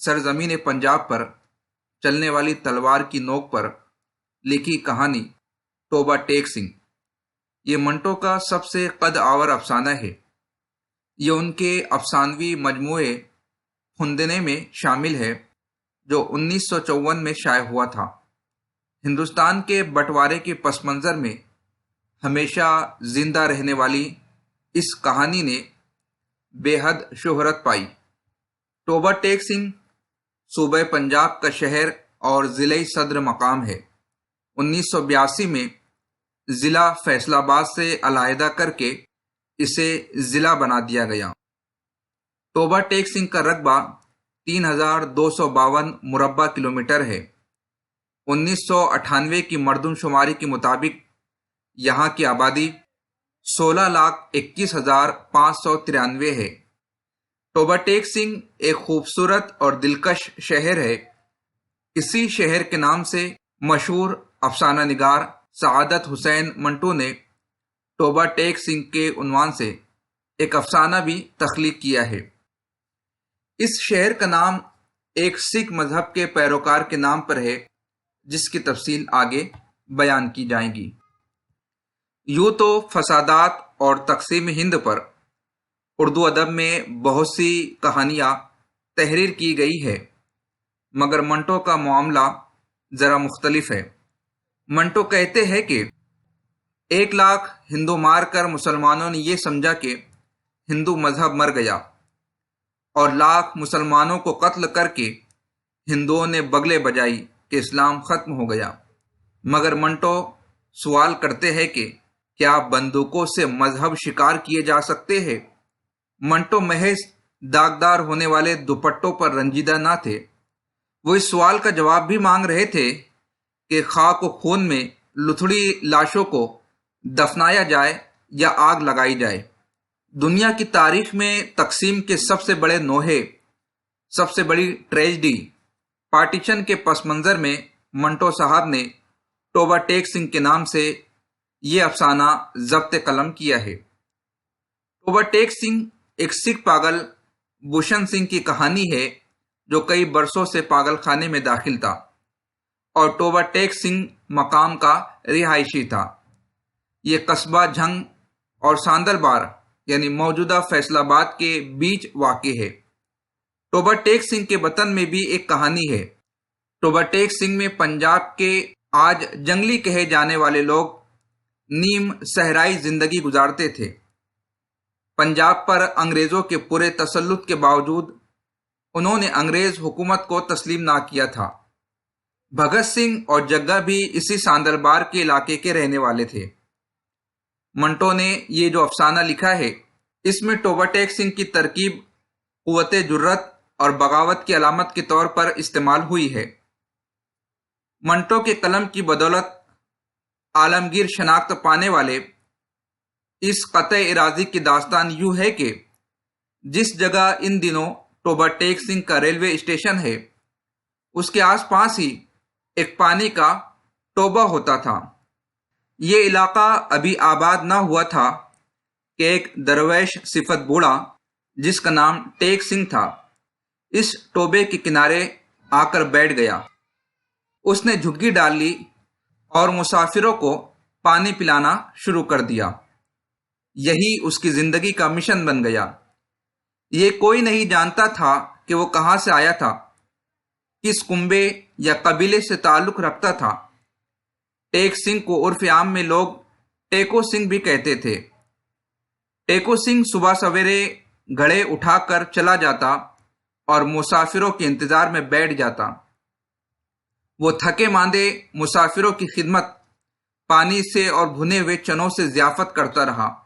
सरजमीन पंजाब पर चलने वाली तलवार की नोक पर लिखी कहानी तोबा टेक सिंह। ये मंटो का सबसे कद आवर अफसाना है। ये उनके अफसानवी मजमूए फुंदने में शामिल है जो 1954 में शाये हुआ था। हिंदुस्तान के बंटवारे के पस मंज़र में हमेशा जिंदा रहने वाली इस कहानी ने बेहद शोहरत पाई। तोबा टेक सिंह सूबे पंजाब का शहर और ज़िले सदर मकाम है। 1982 में ज़िला फैसलाबाद से अलहदा करके इसे ज़िला बना दिया गया। तोबा टेक सिंह का रकबा 3252 मुरब्बा किलोमीटर है। 1998 की मरदमशुमारी के मुताबिक यहाँ की आबादी 16,21,593 है। तोबा टेक सिंह एक खूबसूरत और दिलकश शहर है। इसी शहर के नाम से मशहूर अफसाना निगार सआदत हुसैन मंटो ने तोबा टेक सिंह के उन्वान से एक अफसाना भी तख्लीक किया है। इस शहर का नाम एक सिख मजहब के पैरोकार के नाम पर है, जिसकी तफसील आगे बयान की जाएगी। यूँ तो फसादात और तकसीम हिंद पर उर्दू अदब में बहुत सी कहानियाँ तहरीर की गई है, मगर मंटो का मामला ज़रा मुख्तलिफ है। मंटो कहते हैं कि 1 लाख हिंदू मार कर मुसलमानों ने ये समझा कि हिंदू मजहब मर गया और लाख मुसलमानों को कत्ल करके हिंदुओं ने बगले बजाई कि इस्लाम ख़त्म हो गया। मगर मंटो सवाल करते हैं कि क्या बंदूकों से मजहब शिकार किए जा सकते हैं? मंटो महज दागदार होने वाले दुपट्टों पर रंजीदा ना थे। वो इस सवाल का जवाब भी मांग रहे थे कि खाक व खून में लुथड़ी लाशों को दफनाया जाए या आग लगाई जाए। दुनिया की तारीख में तकसीम के सबसे बड़े नोहे, सबसे बड़ी ट्रेजिडी पार्टीशन के पस मंज़र में मंटो साहब ने तोबा टेक सिंह के नाम से ये अफसाना ज़ब्त कलम किया है। तोबा टेक सिंह एक सिख पागल भूषण सिंह की कहानी है जो कई बरसों से पागल खाने में दाखिल था और तोबा टेक सिंह मकाम का रिहायशी था। ये कस्बा झंग और सांदलबार यानी मौजूदा फैसलाबाद के बीच वाक़ है। तोबा टेक सिंह के वतन में भी एक कहानी है। तोबा टेक सिंह में पंजाब के आज जंगली कहे जाने वाले लोग नीम सहराई जिंदगी गुजारते थे। पंजाब पर अंग्रेज़ों के पूरे तसल्लुत के बावजूद उन्होंने अंग्रेज़ हुकूमत को तस्लीम ना किया था। भगत सिंह और जग्गा भी इसी सांदलबार के इलाके के रहने वाले थे। मंटो ने ये जो अफसाना लिखा है, इसमें तोबा टेक सिंह की तरकीब क़ुव्वत जुर्रत और बगावत की अलामत के तौर पर इस्तेमाल हुई है। मंटो के कलम की बदौलत आलमगीर शनाख्त पाने वाले इस क़त्ए इराज़ी की दास्तान यूँ है कि जिस जगह इन दिनों तोबा टेक सिंह का रेलवे स्टेशन है, उसके आसपास ही एक पानी का टोबा होता था। ये इलाका अभी आबाद ना हुआ था कि एक दरवेश सिफत बूढ़ा जिसका नाम टेक सिंह था, इस टोबे के किनारे आकर बैठ गया। उसने झुग्गी डाल ली और मुसाफिरों को पानी पिलाना शुरू कर दिया। यही उसकी जिंदगी का मिशन बन गया। ये कोई नहीं जानता था कि वो कहाँ से आया था, किस कुंबे या कबीले से ताल्लुक़ रखता था। टेक सिंह को उर्फ़ आम में लोग टेको सिंह भी कहते थे। टेको सिंह सुबह सवेरे घड़े उठाकर चला जाता और मुसाफिरों के इंतज़ार में बैठ जाता। वो थके मांदे मुसाफिरों की खिदमत पानी से और भुने हुए चनों से ज़ियाफ़त करता रहा।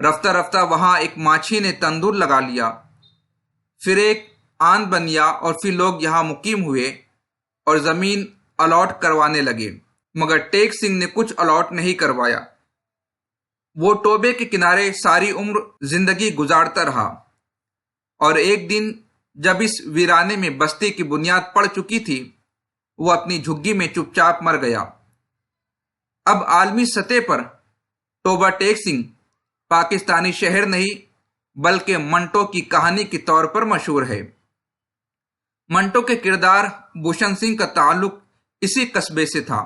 रफ्ता रफ्ता वहाँ एक माछी ने तंदूर लगा लिया, फिर एक आन बनिया और फिर लोग यहाँ मुकीम हुए और ज़मीन अलॉट करवाने लगे, मगर टेक सिंह ने कुछ अलॉट नहीं करवाया। वो टोबे के किनारे सारी उम्र जिंदगी गुजारता रहा और एक दिन जब इस वीराने में बस्ती की बुनियाद पड़ चुकी थी, वो अपनी झुग्गी में चुपचाप मर गया। अब आलमी सतह पर तोबा टेक सिंह पाकिस्तानी शहर नहीं बल्कि मंटो की कहानी के तौर पर मशहूर है। منٹو کے کردار بھوشن سنگھ کا تعلق اسی قصبے سے تھا۔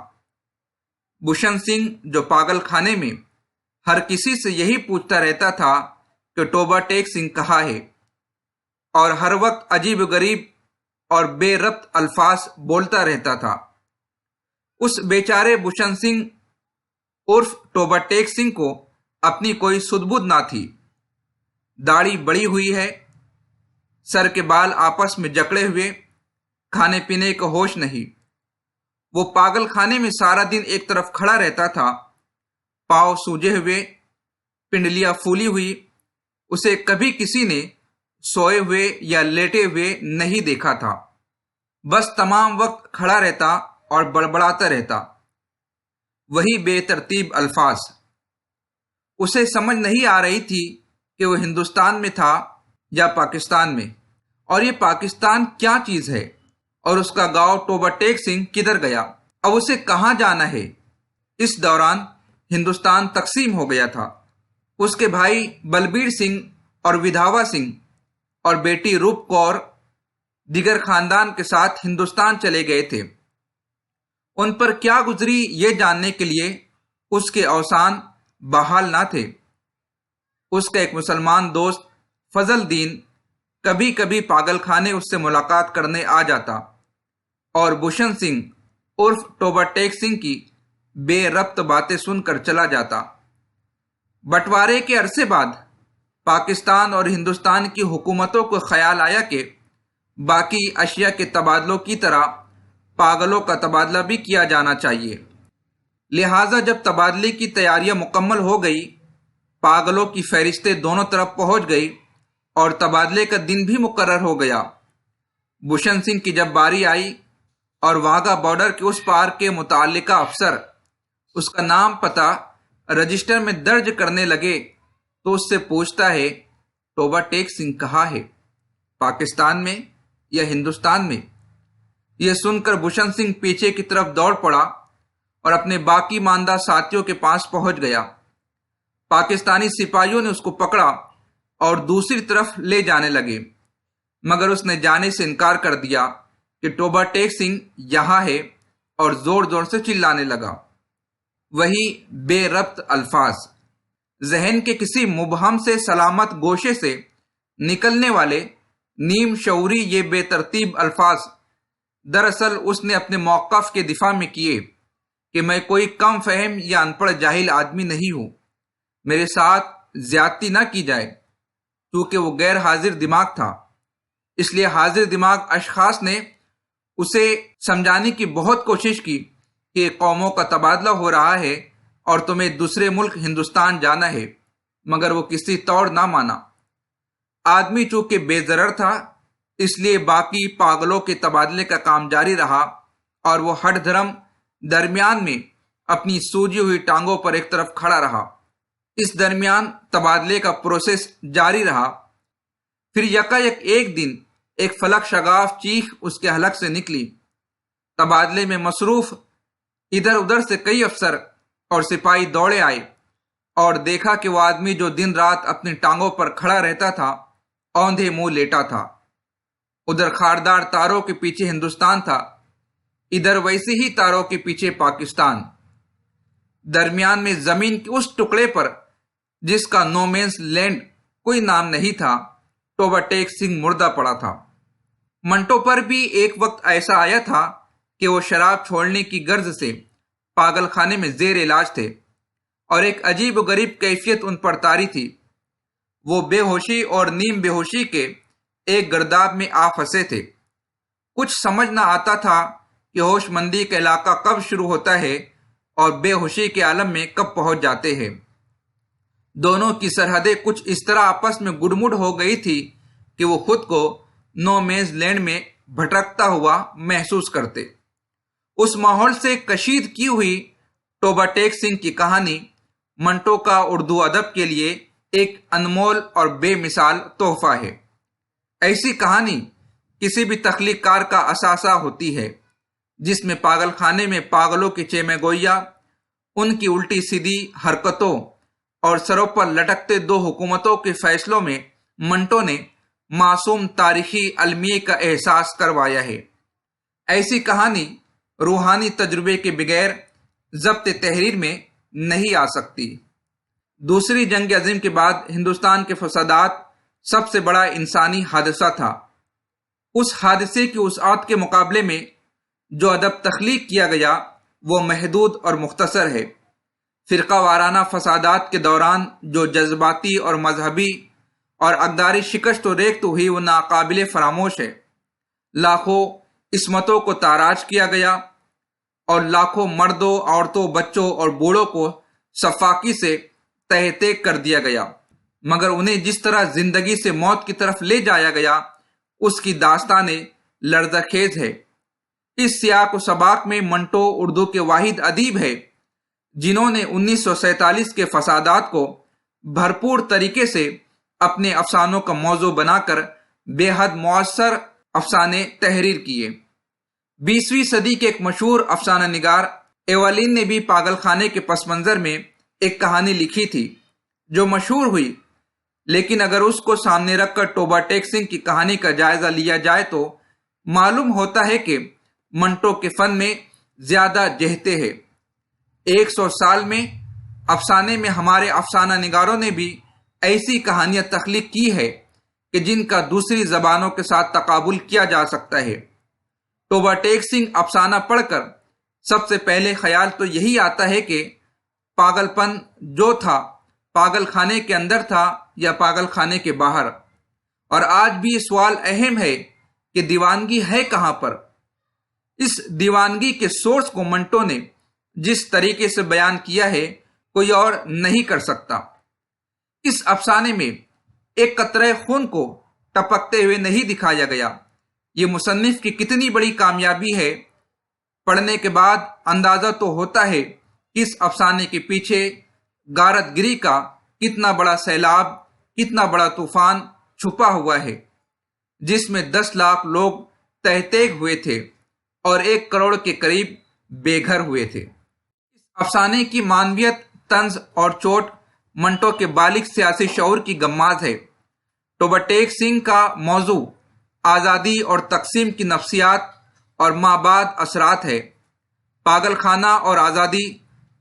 بھوشن سنگھ جو پاگل خانے میں ہر کسی سے یہی پوچھتا رہتا تھا کہ ٹوبہ ٹیک سنگھ کہاں ہے، اور ہر وقت عجیب و غریب اور بے ربط الفاظ بولتا رہتا تھا، اس بیچارے بھوشن سنگھ عرف ٹوبہ ٹیک سنگھ کو اپنی کوئی سدھ بدھ نہ تھی۔ داڑھی بڑی ہوئی ہے، سر کے بال آپس میں جکڑے ہوئے، کھانے پینے کا ہوش نہیں۔ وہ پاگل خانے میں سارا دن ایک طرف کھڑا رہتا تھا، پاؤں سوجے ہوئے، پنڈلیاں پھولی ہوئی۔ اسے کبھی کسی نے سوئے ہوئے یا لیٹے ہوئے نہیں دیکھا تھا، بس تمام وقت کھڑا رہتا اور بڑبڑاتا رہتا، وہی بے ترتیب الفاظ۔ اسے سمجھ نہیں آ رہی تھی کہ وہ ہندوستان میں تھا یا پاکستان میں، اور یہ پاکستان کیا چیز ہے، اور اس کا گاؤں ٹوبہ ٹیک سنگھ کدھر گیا، اب اسے کہاں جانا ہے۔ اس دوران ہندوستان تقسیم ہو گیا تھا۔ اس کے بھائی بلبیر سنگھ اور ودھاوا سنگھ اور بیٹی روپ کور دیگر خاندان کے ساتھ ہندوستان چلے گئے تھے۔ ان پر کیا گزری یہ جاننے کے لیے اس کے اوسان بحال نہ تھے۔ اس کا ایک مسلمان دوست فضل دین کبھی کبھی پاگل خانے اس سے ملاقات کرنے آ جاتا اور بھوشن سنگھ عرف ٹوبہ ٹیک سنگھ کی بے ربط باتیں سن کر چلا جاتا۔ بٹوارے کے عرصے بعد پاکستان اور ہندوستان کی حکومتوں کو خیال آیا کہ باقی اشیاء کے تبادلوں کی طرح پاگلوں کا تبادلہ بھی کیا جانا چاہیے۔ لہٰذا جب تبادلے کی تیاریاں مکمل ہو گئی، پاگلوں کی فہرستیں دونوں طرف پہنچ گئی اور تبادلے کا دن بھی مقرر ہو گیا۔ بھوشن سنگھ کی جب باری آئی اور واہگہ بارڈر کے اس پار کے متعلقہ افسر اس کا نام پتہ رجسٹر میں درج کرنے لگے تو اس سے پوچھتا ہے، ٹوبہ ٹیک سنگھ کہاں ہے، پاکستان میں یا ہندوستان میں؟ یہ سن کر بھوشن سنگھ پیچھے کی طرف دوڑ پڑا اور اپنے باقی ماندہ ساتھیوں کے پاس پہنچ گیا۔ پاکستانی سپاہیوں نے اس کو پکڑا اور دوسری طرف لے جانے لگے، مگر اس نے جانے سے انکار کر دیا کہ ٹوبہ ٹیک سنگھ یہاں ہے، اور زور زور سے چلانے لگا، وہی بے ربط الفاظ۔ ذہن کے کسی مبہم سے سلامت گوشے سے نکلنے والے نیم شعوری یہ بے ترتیب الفاظ دراصل اس نے اپنے موقف کے دفاع میں کیے کہ میں کوئی کم فہم یا ان پڑھ جاہل آدمی نہیں ہوں، میرے ساتھ زیادتی نہ کی جائے۔ چونکہ وہ غیر حاضر دماغ تھا، اس لیے حاضر دماغ اشخاص نے اسے سمجھانے کی بہت کوشش کی کہ قوموں کا تبادلہ ہو رہا ہے اور تمہیں دوسرے ملک ہندوستان جانا ہے، مگر وہ کسی طور نہ مانا۔ آدمی چونکہ بے ضرر تھا، اس لیے باقی پاگلوں کے تبادلے کا کام جاری رہا، اور وہ ہٹ دھرم درمیان میں اپنی سوجی ہوئی ٹانگوں پر ایک طرف کھڑا رہا۔ اس درمیان تبادلے کا پروسیس جاری رہا۔ پھر یکایک ایک دن ایک فلک شگاف چیخ اس کے حلق سے نکلی۔ تبادلے میں مصروف ادھر ادھر سے کئی افسر اور سپاہی دوڑے آئے اور دیکھا کہ وہ آدمی جو دن رات اپنی ٹانگوں پر کھڑا رہتا تھا، اوندھے منہ لیٹا تھا۔ ادھر خاردار تاروں کے پیچھے ہندوستان تھا، ادھر ویسے ہی تاروں کے پیچھے پاکستان۔ درمیان میں زمین کے اس ٹکڑے پر جس کا نو مینس لینڈ کوئی نام نہیں تھا، ٹوبہ ٹیک سنگھ مردہ پڑا تھا۔ منٹو پر بھی ایک وقت ایسا آیا تھا کہ وہ شراب چھوڑنے کی غرض سے پاگل خانے میں زیر علاج تھے، اور ایک عجیب و غریب کیفیت ان پر طاری تھی۔ وہ بے ہوشی اور نیم بے ہوشی کے ایک گرداب میں آ پھنسے تھے۔ کچھ سمجھ نہ آتا تھا کہ ہوش مندی کا علاقہ کب شروع ہوتا ہے اور بے ہوشی کے عالم میں کب پہنچ جاتے ہیں۔ دونوں کی سرحدیں کچھ اس طرح آپس میں گڈمڈ ہو گئی تھی کہ وہ خود کو نو مینز لینڈ میں بھٹکتا ہوا محسوس کرتے۔ اس ماحول سے کشید کی ہوئی ٹوبہ ٹیک سنگھ کی کہانی منٹو کا اردو ادب کے لیے ایک انمول اور بے مثال تحفہ ہے۔ ایسی کہانی کسی بھی تخلیق کار کا اثاثہ ہوتی ہے، جس میں پاگل خانے میں پاگلوں کی چیمے گوئیاں، ان کی الٹی سیدھی حرکتوں اور سروں پر لٹکتے دو حکومتوں کے فیصلوں میں منٹو نے मासूम तारीखी अलमिये का एहसास करवाया है। ऐसी कहानी रूहानी तजुर्बे के बगैर ज़ब्त तहरीर में नहीं आ सकती। दूसरी जंग अज़ीम के बाद हिंदुस्तान के फसादात सबसे बड़ा इंसानी हादसा था। उस हादसे की वुसअत के मुकाबले में जो अदब तख्लीक किया गया वो महदूद और मुख्तसर है। फ़िरका वाराना फसादात के दौरान जो जज्बाती और मजहबी और अक़दारी शिकस्त व रेख्त हुई वो नाकाबिले फरामोश है। लाखों इस्मतों को ताराज किया गया और लाखों मर्दों, औरतों, बच्चों और बूढ़ों को सफाकी से तहतेक कर दिया गया, मगर उन्हें जिस तरह जिंदगी से मौत की तरफ ले जाया गया उसकी दास्तान लर्ज़खेज़ है। इस सियाक व सबाक में मंटो उर्दू के वाहिद अदीब है जिन्होंने 1947 के फसादात को भरपूर तरीके से अपने अफसानों का मौजू बनाकर बेहद मुअस्सर अफसाने तहरीर किए। 20वीं सदी के एक मशहूर अफसाना निगार एवलिन ने भी पागल खाने के पस मंज़र में एक कहानी लिखी थी जो मशहूर हुई, लेकिन अगर उसको सामने रखकर टोबा टेक सिंह की कहानी का जायजा लिया जाए तो मालूम होता है कि मंटो के फन में ज्यादा जहते हैं। 100 साल में अफसाने में हमारे अफसाना निगारों ने भी ऐसी कहानियां तख्लीक की है कि जिनका दूसरी जबानों के साथ तकाबुल किया जा सकता है। टोबा टेक सिंह अफसाना पढ़कर सबसे पहले ख्याल तो यही आता है कि पागलपन जो था पागल खाने के अंदर था या पागल खाने के बाहर। और आज भी ये सवाल अहम है कि दीवानगी है कहां पर। इस दीवानगी के सोर्स को मंटो ने जिस तरीके से बयान किया है कोई और नहीं कर सकता। इस अफसाने में एक कतरे खून को टपकते हुए नहीं दिखाया गया। ये मुसन्निफ की कितनी बड़ी कामयाबी है। पढ़ने के बाद अंदाजा तो होता है कि इस अफसाने के पीछे गारतगिरी का कितना बड़ा सैलाब, कितना बड़ा तूफान छुपा हुआ है, जिसमें 10 लाख लोग तहतेक हुए थे और 1 करोड़ के करीब बेघर हुए थे। इस अफसाने की मानवियत, तंज और चोट मंटो के बालिग सियासी शऊर की गम्माज है। टोबा टेक सिंह का मौजू आज़ादी और तकसीम की नफ्सियात और माबाद असरात है। पागल खाना और आज़ादी,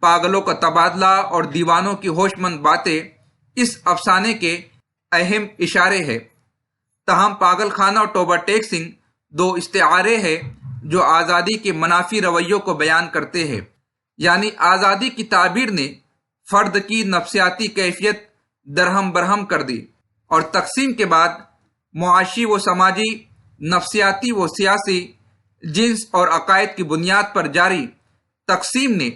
पागलों का तबादला और दीवानों की होशमंद बातें इस अफसाने के अहम इशारे हैं। तहम पागल खाना और टोबा टेक सिंह 2 इस्तिआरे हैं जो आज़ादी के मनाफी रवैयों को बयान करते हैं। यानी आज़ादी की ताबीर ने फर्द की नफ्सियाती कैफियत दरहम बरहम कर दी और तकसीम के बाद मुआशी व समाजी, नफ्सियाती व सियासी, जिन्स और अकायद की बुनियाद पर जारी तकसीम ने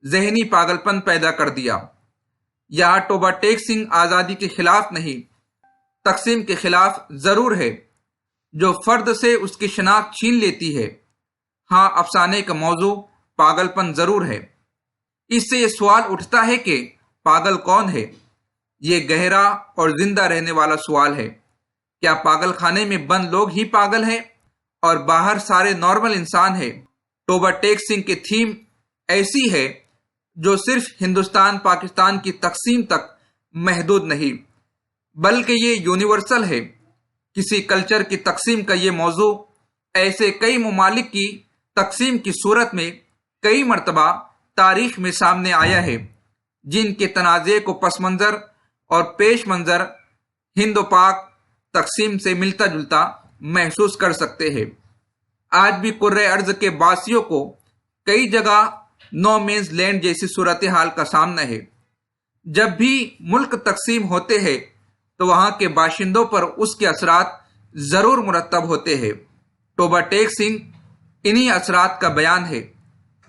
जहनी पागलपन पैदा कर दिया। यहाँ टोबा टेक सिंह आज़ादी के खिलाफ नहीं, तकसीम के खिलाफ जरूर है जो फर्द से उसकी शनाख्त छीन लेती है। हाँ, अफसाने का मौजू पागलपन जरूर है। इससे ये सवाल उठता है कि पागल कौन है। ये गहरा और जिंदा रहने वाला सवाल है। क्या पागल खाने में बंद लोग ही पागल हैं और बाहर सारे नॉर्मल इंसान है? टोबा टेक सिंह की थीम ऐसी है जो सिर्फ हिंदुस्तान पाकिस्तान की तकसीम तक महदूद नहीं, बल्कि ये यूनिवर्सल है। किसी कल्चर की तकसीम का ये मौजू ऐसे कई ममालिक की तकसीम की सूरत में कई मरतबा तारीख में सामने आया है, जिनके तनाज़े को पस मंज़र और पेश मंज़र हिंदो पाक तकसीम से मिलता जुलता महसूस कर सकते हैं। आज भी कुर्रे अर्ज के बासियों को कई जगह नो मीन्स लैंड जैसी सूरत हाल का सामना है। जब भी मुल्क तकसीम होते हैं तो वहां के बाशिंदों पर उसके असरात जरूर मुरतब होते हैं। टोबा टेक सिंह इन्हीं असरात का बयान है।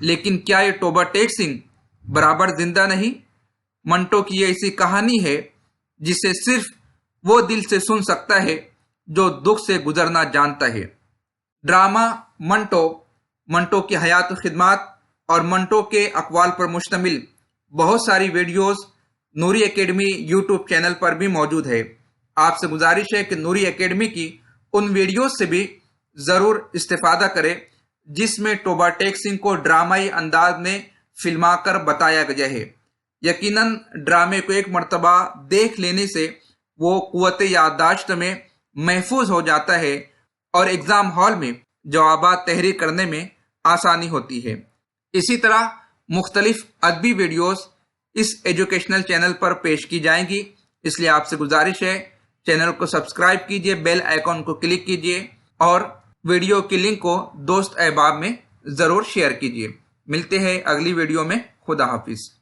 लेकिन क्या ये टोबा टेक सिंह बराबर जिंदा नहीं? मंटो की ऐसी कहानी है जिसे सिर्फ वो दिल से सुन सकता है जो दुख से गुजरना जानता है। ड्रामा मंटो की हयात खिदमात और मंटो के अकवाल पर मुश्तमिल बहुत सारी वीडियोस नूरी एकेडमी यूट्यूब चैनल पर भी मौजूद है। आपसे गुजारिश है कि नूरी एकेडमी की उन वीडियोस से भी ज़रूर इस्तेफादा करें जिसमें टोबा टेक सिंह को ड्रामाई अंदाज में फिल्मा कर बताया गया है। यकीनन ड्रामे को एक मरतबा देख लेने से वो कुव्वत याददाश्त में محفوظ ہو جاتا ہے اور ایگزام ہال میں جوابات تحریر کرنے میں آسانی ہوتی ہے۔ اسی طرح مختلف ادبی ویڈیوز اس ایجوکیشنل چینل پر پیش کی جائیں گی، اس لیے آپ سے گزارش ہے چینل کو سبسکرائب کیجئے، بیل آئیکن کو کلک کیجئے اور ویڈیو کی لنک کو دوست احباب میں ضرور شیئر کیجئے۔ ملتے ہیں اگلی ویڈیو میں۔ خدا حافظ۔